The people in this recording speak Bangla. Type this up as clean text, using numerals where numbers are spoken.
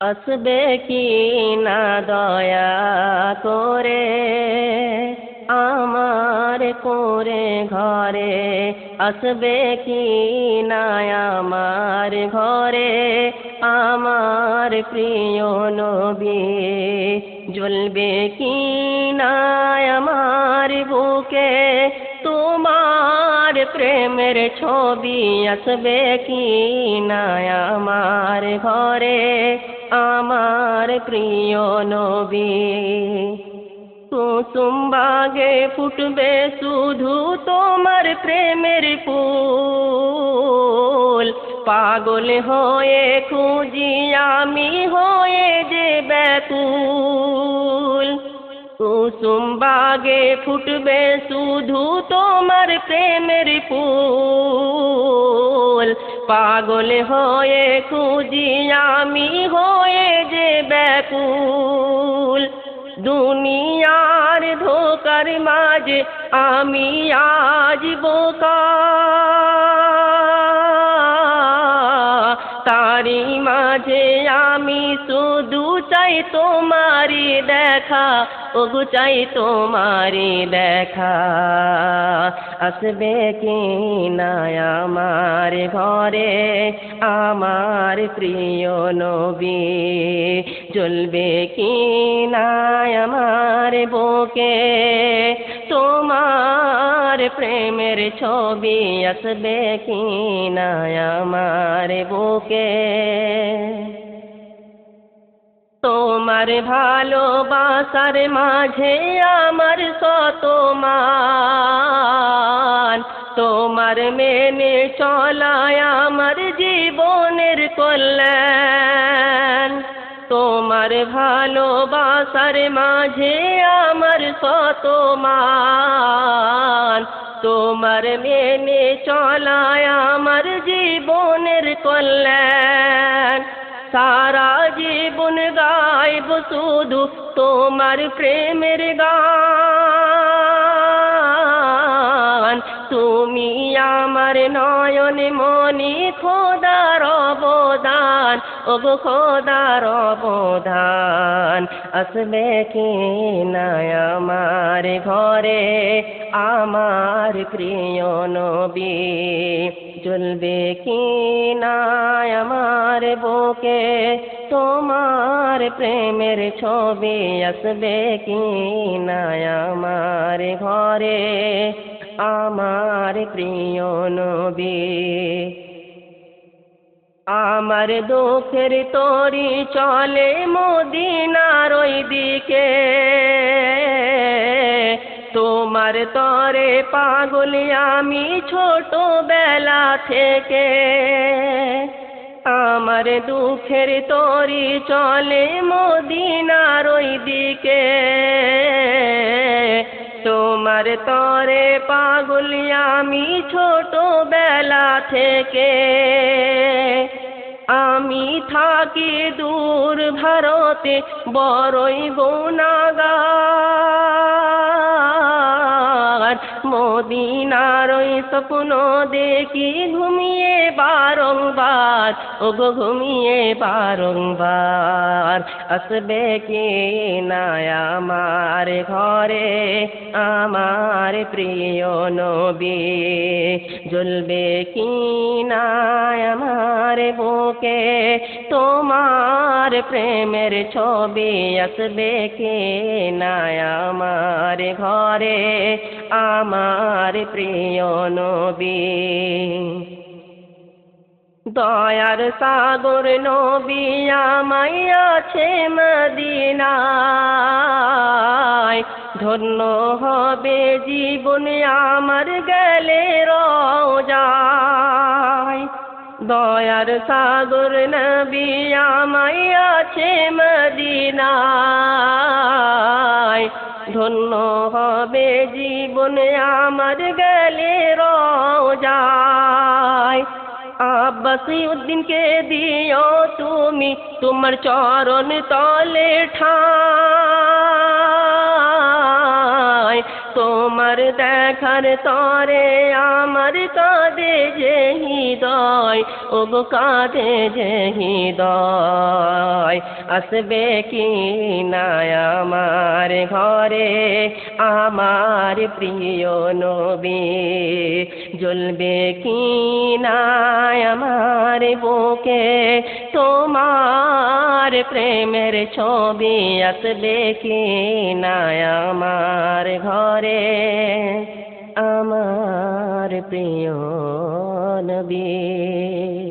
আসবে কি না দয়া করে আমার করে ঘরে, আসবে কি না আমার ঘরে আমার প্রিয় নবী, জ্বলবে কি না আমার বুকে তোমার প্রেমের ছবি, আসবে কি না আমার ঘরে আমার প্রিয় নবী। কুসুম বাগে ফুটবে শুধু তোমার প্রেমের ফুল, পাগল হয়ে খুঁজি আমি হয়ে যে ব্যাকুল। কুসুম বাগে ফুটবে শুধু তোমার প্রেমের ফুল, পাগল হয়ে খুঁজি আমি হয়ে যে ব্যাকুল। দুনিয়ার ধোকার মাঝে আমি আজ বোকা, তারি মাঝে আমি শুধু চাই তোমারি দেখা, ওগো চাই তোমারি দেখা। আসবে কি না আমার ঘরে আমার প্রিয় নবী, জ্বলবে কি না আমার বুকে তোমার প্রেমের ছবি, আসবে কি না আমার বুকে। তোমার ভালোবাসার মাঝে আমার শত মান, তোমার মেনে চলায় আমার জীবনের কল্যাণ। তোমার ভালোবাসার মাঝে আমার শত মান, তোমার মেনে চলায় আমার জীবনের কল্যাণ। সারা জীবন গাইব শুধু তোমার প্রেমের গান, তুমি আমার নয়ন মনি খোদার অবদান, ওগো খোদার অবদান। আসবে কি না আমার ঘরে আমার প্রিয় নবী, জ্বলবে কি না আমার বুকে তোমার প্রেমের ছবি, আসবে কি না আমার ঘরে আমার প্রিয় নবী। আমার দুঃখের তরি চলে মদিনার ওই দিকে, তোমার তরে পাগল আমি ছোটবেলা থেকে। আমার দুঃখের তরি চলে মদিনার ওই দিকে, তোমার তরে পাগল আমি ছোটবেলা থেকে। আমি থাকি দূর ভারতে বড়ই গুনাহগার, মদিনার ওই স্বপ্ন দেখি ঘুমিয়ে বারংবার, ওগো ঘুমিয়ে বারংবার। আসবে কি না আমার ঘরে আমার প্রিয় নবী, জ্বলবে কি না আমার বুকে তোমার প্রেমের ছবি, আসবে কি না আমার ঘরে আমার প্রিয় নবী। দয়ার সাগর নবী আমায় আছে মদিনায়, ধন্য হবে জীবন আমার গেলে রওজায়। দয়ার সাগর নবী আমায় আছে মদিনায়, ধন্য হবে জীবন আমার গেলে রওজায়। আব্বাসীউদ্দিনকে দিও তুমি তোমার চরণ তলে ঠাঁই, তোমার দেখার তরে আমার কাঁদে যে হৃদয়, ওগো কাঁদে যে হৃদয়। হয় আসবে কি না আমার ঘরে আমার প্রিয় নবী জ্বলবে কি না আমার বুকে তোমার প্রেমের ছবি আসবে কি না আমার ঘরে আমার প্রিয় নবী।